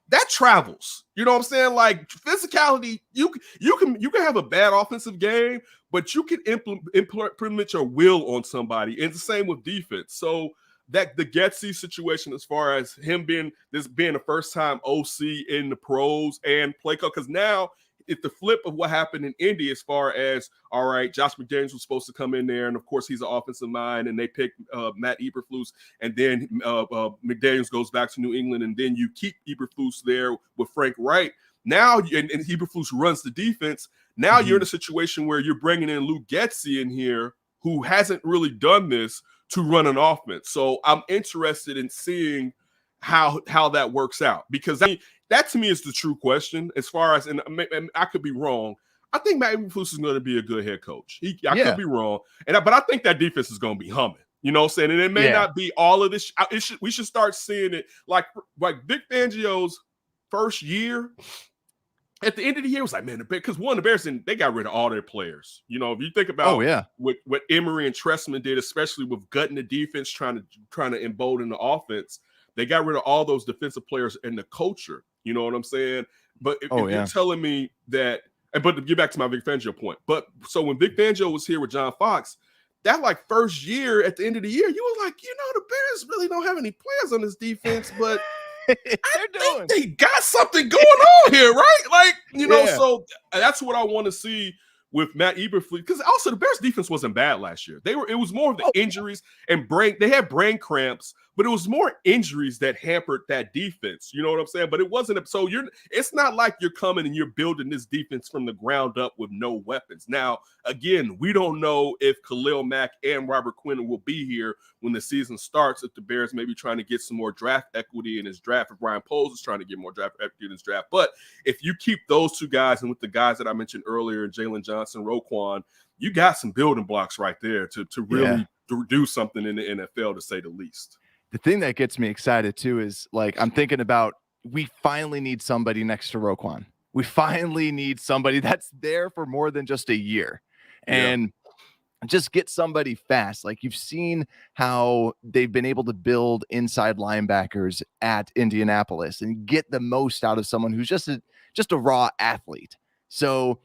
that travels. You know what I'm saying? Like, physicality, you can have a bad offensive game, but you can implement your will on somebody. And it's the same with defense. So that the Getsy situation, as far as him being the first time OC in the pros and play call, because now it's the flip of what happened in Indy, as far as, all right, Josh McDaniels was supposed to come in there, and of course he's an offensive mind, and they picked Matt Eberflus, and then McDaniels goes back to New England, and then you keep Eberflus there with Frank Wright. Now, and Eberflus runs the defense. Now you're in a situation where you're bringing in Luke Getsy in here, who hasn't really done this, to run an offense. So I'm interested in seeing how that works out, because that to me is the true question. As far as, and I could be wrong, I think Matt Eberflus is going to be a good head coach. I could be wrong, but I think that defense is going to be humming. You know what I'm saying? And it may not be all of this. We should start seeing it like Vic Fangio's first year. At the end of the year, it was like, man, because the Bears, they got rid of all their players. You know, if you think about what Emery and Trestman did, especially with gutting the defense, trying to embolden the offense, they got rid of all those defensive players and the culture. You know what I'm saying? But if you're telling me that, but to get back to my Vic Fangio point, but so when Vic Fangio was here with John Fox, that like first year, at the end of the year, you were like, the Bears really don't have any players on this defense, but I think they got something going on here, right? Like, so that's what I want to see with Matt Eberflus, because also the Bears defense wasn't bad last year. It was more of the injuries and they had brain cramps, but it was more injuries that hampered that defense. You know what I'm saying? But it wasn't. So it's not like you're coming and you're building this defense from the ground up with no weapons. Now, again, we don't know if Khalil Mack and Robert Quinn will be here when the season starts, if the Bears may be trying to get some more draft equity in his draft, if Ryan Poles is trying to get more draft equity in his draft. But if you keep those two guys, and with the guys that I mentioned earlier, Jalen Johnson, Roquan, you got some building blocks right there to really do something in the NFL, to say the least. The thing that gets me excited too is, like, I'm thinking about, we finally need somebody next to Roquan. We finally need somebody that's there for more than just a year, and just get somebody fast. Like, you've seen how they've been able to build inside linebackers at Indianapolis and get the most out of someone who's just a raw athlete. So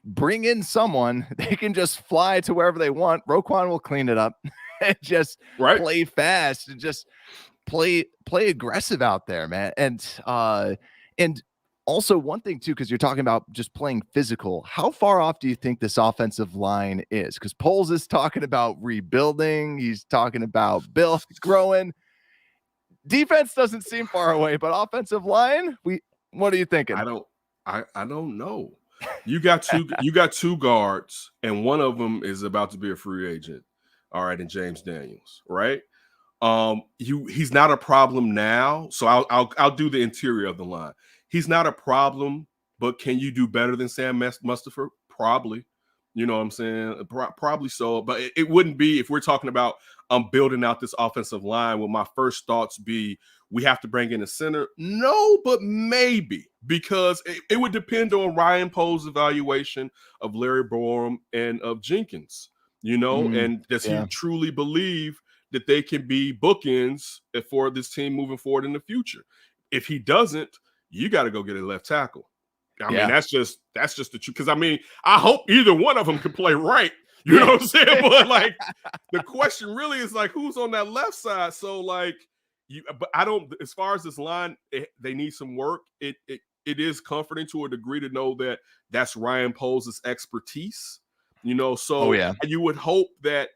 bring in someone. They can just fly to wherever they want. Roquan will clean it up and just play fast and just play aggressive out there, man. And also one thing too, because you're talking about just playing physical, how far off do you think this offensive line is? Because Poles is talking about rebuilding. He's talking about Bill growing. Defense doesn't seem far away, but offensive line, what are you thinking? I don't know. You got two guards, and one of them is about to be a free agent. All right, and James Daniels, right? He's not a problem now, so I'll do the interior of the line. He's not a problem, but can you do better than Sam Mustipher? Probably. You know what I'm saying? Probably so, but it wouldn't be if we're talking about building out this offensive line. Will my first thoughts be we have to bring in a center? No, but maybe, because it would depend on Ryan Poe's evaluation of Larry Borum and of Jenkins, and does he truly believe that they can be bookends for this team moving forward in the future? If he doesn't, you got to go get a left tackle. I mean, that's just the truth. Because I hope either one of them can play right. You know what I'm saying? But like, the question really is like, who's on that left side? So like, but I don't. As far as this line, they need some work. It is comforting to a degree to know that that's Ryan Poles' expertise. So you would hope that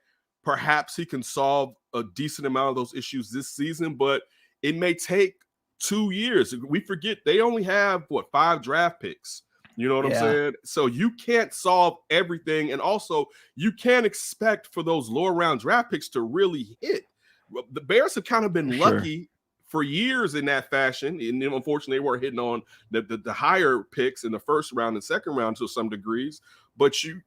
perhaps he can solve a decent amount of those issues this season, but it may take 2 years. We forget they only have 5 draft picks. You know what I'm saying? So you can't solve everything. And also you can't expect for those lower round draft picks to really hit. The Bears have kind of been lucky for years in that fashion. And unfortunately, they weren't hitting on the higher picks in the first round and second round to some degrees. But you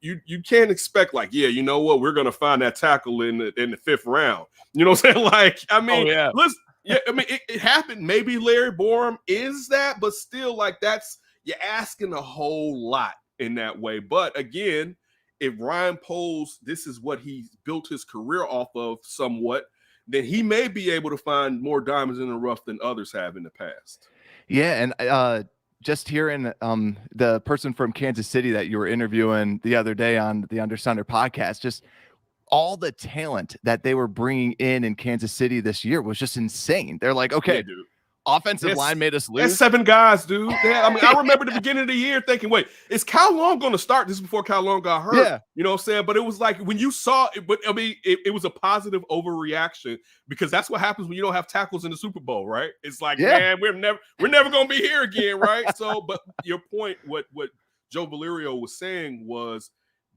can't expect like, you know what, we're going to find that tackle in the 5th round. You know what I'm saying? Like, I mean, listen, it happened. Maybe Larry Borum is that, but still, like, you're asking a whole lot in that way. But again, if Ryan Poles, this is what he built his career off of somewhat, then he may be able to find more diamonds in the rough than others have in the past. Yeah, and just hearing the person from Kansas City that you were interviewing the other day on the Under Center podcast, just all the talent that they were bringing in Kansas City this year was just insane. They're like, okay, dude, offensive line made us lose. That's 7 guys, dude. I remember the beginning of the year thinking, wait, is Kyle Long going to start? This is before Kyle Long got hurt. Yeah. You know what I'm saying? But it was like when you saw it, but I mean, it was a positive overreaction because that's what happens when you don't have tackles in the Super Bowl, right? It's like, man, we're never going to be here again, right? So, but your point, what Joe Valerio was saying was,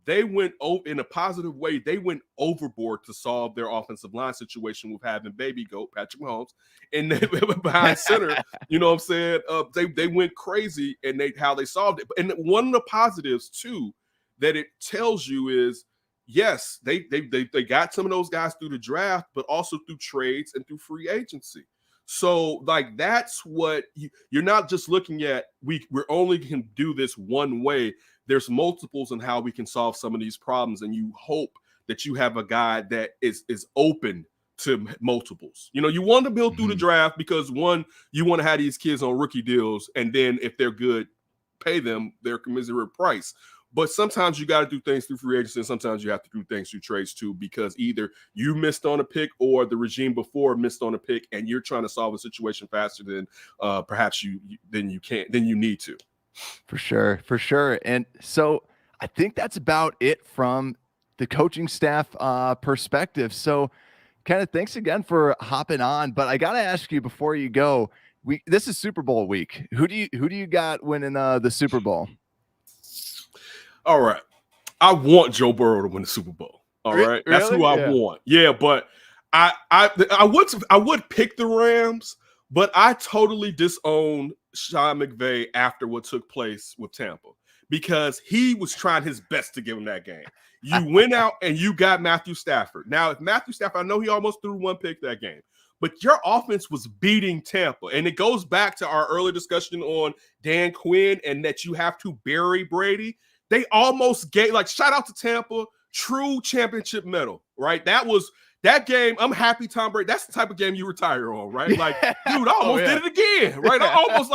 they went in a positive way. They went overboard to solve their offensive line situation with having baby goat Patrick Mahomes and behind center. You know what I'm saying? They went crazy and how they solved it. And one of the positives too that it tells you is, yes, they got some of those guys through the draft, but also through trades and through free agency. So like that's what you're not just looking at. We're only can do this one way. There's multiples in how we can solve some of these problems, and you hope that you have a guy that is open to multiples. You want to build through the draft because one, you want to have these kids on rookie deals, and then if they're good, pay them their commensurate price. But sometimes you got to do things through free agency, and sometimes you have to do things through trades too, because either you missed on a pick or the regime before missed on a pick, and you're trying to solve a situation faster than perhaps you need to. For sure. And so I think that's about it from the coaching staff perspective. So Kenneth, thanks again for hopping on. But I got to ask you before you go, this is Super Bowl week. Who do you got winning the Super Bowl? All right. I want Joe Burrow to win the Super Bowl. All right. Really? That's who I want. Yeah, but I would pick the Rams, but I totally disown Sean McVay after what took place with Tampa because he was trying his best to give him that game. You went out and you got Matthew Stafford. Now, if Matthew Stafford, I know he almost threw one pick that game, but your offense was beating Tampa. And it goes back to our earlier discussion on Dan Quinn and that you have to bury Brady. They almost gave, shout out to Tampa, true championship medal, right? That was that game, I'm happy Tom Brady. That's the type of game you retire on, right? Like, dude, I almost did it again, right? I almost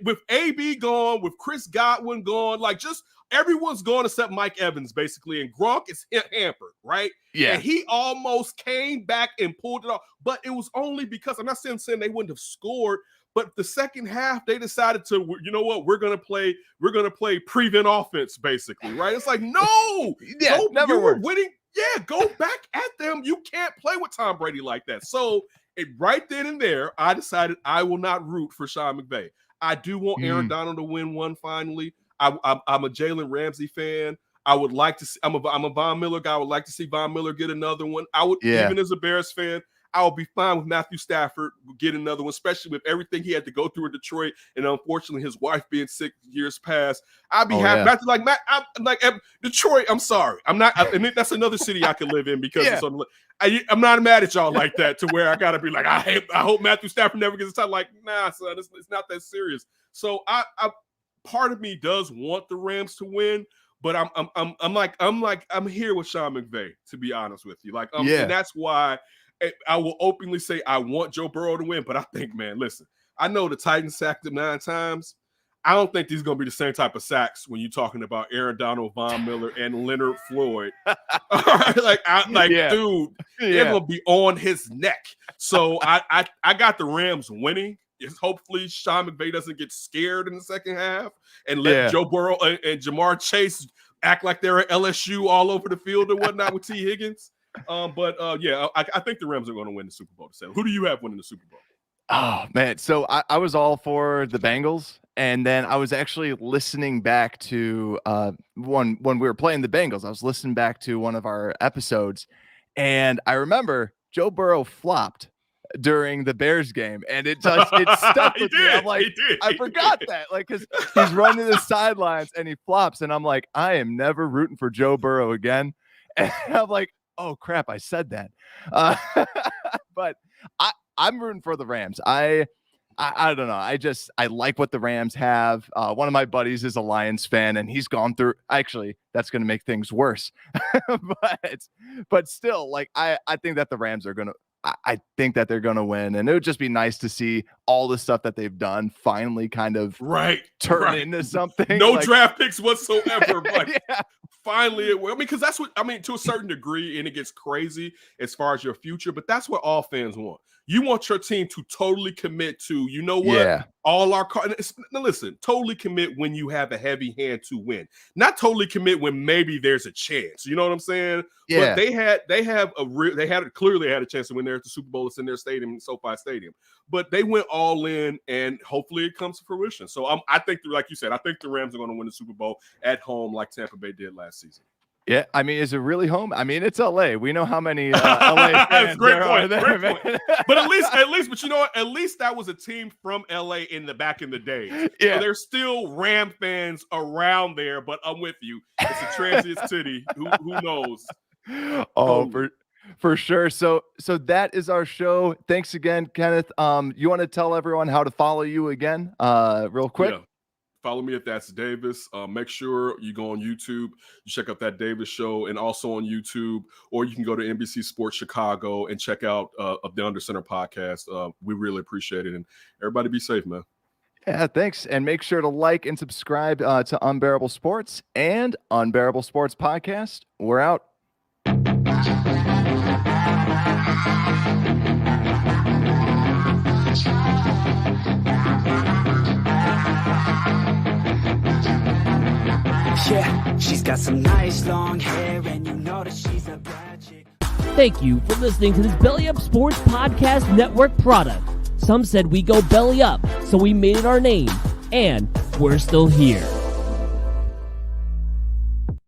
with AB gone, with Chris Godwin gone, like just everyone's gone except Mike Evans, basically, and Gronk is hampered, right? Yeah. And he almost came back and pulled it off, but it was only because I'm not saying they wouldn't have scored, but the second half they decided to, you know what, we're gonna play prevent offense, basically, right? It's like, no, never were winning. Yeah, go back at them. You can't play with Tom Brady like that. So right then and there, I decided I will not root for Sean McVay. I do want Aaron Donald to win one finally. I'm a Jalen Ramsey fan. I would like to see. I'm a Von Miller guy. I would like to see Von Miller get another one. I would, even as a Bears fan, I would be fine with Matthew Stafford getting another one, especially with everything he had to go through in Detroit, and unfortunately his wife being sick years past. I'd be happy. Yeah. I'm like Detroit. I'm sorry. I'm not. I mean, that's another city I could live in because it's on. I'm not mad at y'all like that to where I gotta be like, I hope Matthew Stafford never gets a title. Like, nah, son, it's not that serious. So I part of me does want the Rams to win. But I'm here with Sean McVay, to be honest with you. Like, and that's why I will openly say I want Joe Burrow to win. But I think, man, listen, I know the Titans sacked him 9 times. I don't think these are going to be the same type of sacks when you're talking about Aaron Donald, Von Miller, and Leonard Floyd. All right, dude, they're going to be on his neck. So I got the Rams winning. Hopefully Sean McVay doesn't get scared in the second half and let Joe Burrow and Jamar Chase act like they're at LSU all over the field and whatnot with T. Higgins. I think the Rams are going to win the Super Bowl. Who do you have winning the Super Bowl? Oh, man. So I was all for the Bengals. And then I was actually listening back to when we were playing the Bengals. I was listening back to one of our episodes. And I remember Joe Burrow flopped during the Bears game, and it stuck with me. I'm like, I forgot that, like, because he's running the sidelines and he flops, and I'm like, I am never rooting for Joe Burrow again. And I'm like, oh crap, I said that. But I'm rooting for the Rams. I don't know. I like what the Rams have. One of my buddies is a Lions fan, and he's gone through. Actually, that's going to make things worse. but still, like, I think that the Rams are going to. I think that they're going to win, and it would just be nice to see all the stuff that they've done finally kind of turn into something. No draft picks whatsoever, but finally it will. I mean, because that's what I mean to a certain degree, and it gets crazy as far as your future, but that's what all fans want. You want your team to totally commit to, you know what? Yeah. All our cards. Listen, totally commit when you have a heavy hand to win. Not totally commit when maybe there's a chance. You know what I'm saying? Yeah. But they clearly had a chance to win there at the Super Bowl. It's in their stadium, SoFi Stadium. But they went all in, and hopefully it comes to fruition. So I think, like you said, I think the Rams are going to win the Super Bowl at home, like Tampa Bay did last season. Yeah, I mean, is it really home? I mean, it's LA. We know how many LA fans there are there, man. But at least, but you know what? At least that was a team from LA back in the day. Yeah, so there's still Ram fans around there. But I'm with you. It's a transient city. Who knows? For sure. So that is our show. Thanks again, Kenneth. You want to tell everyone how to follow you again, real quick? Yeah. Follow me at That's Davis. Make sure you go on YouTube. You check out That Davis Show, and also on YouTube, or you can go to NBC Sports Chicago and check out the Under Center podcast. We really appreciate it, and everybody be safe, man. Yeah, thanks. And make sure to like and subscribe to Unbearable Sports and Unbearable Sports Podcast. We're out. Yeah, she's got some nice long hair, and you know that she's a bad chick. Thank you for listening to this Belly Up Sports Podcast Network product. Some said we go belly up, so we made it our name, and we're still here.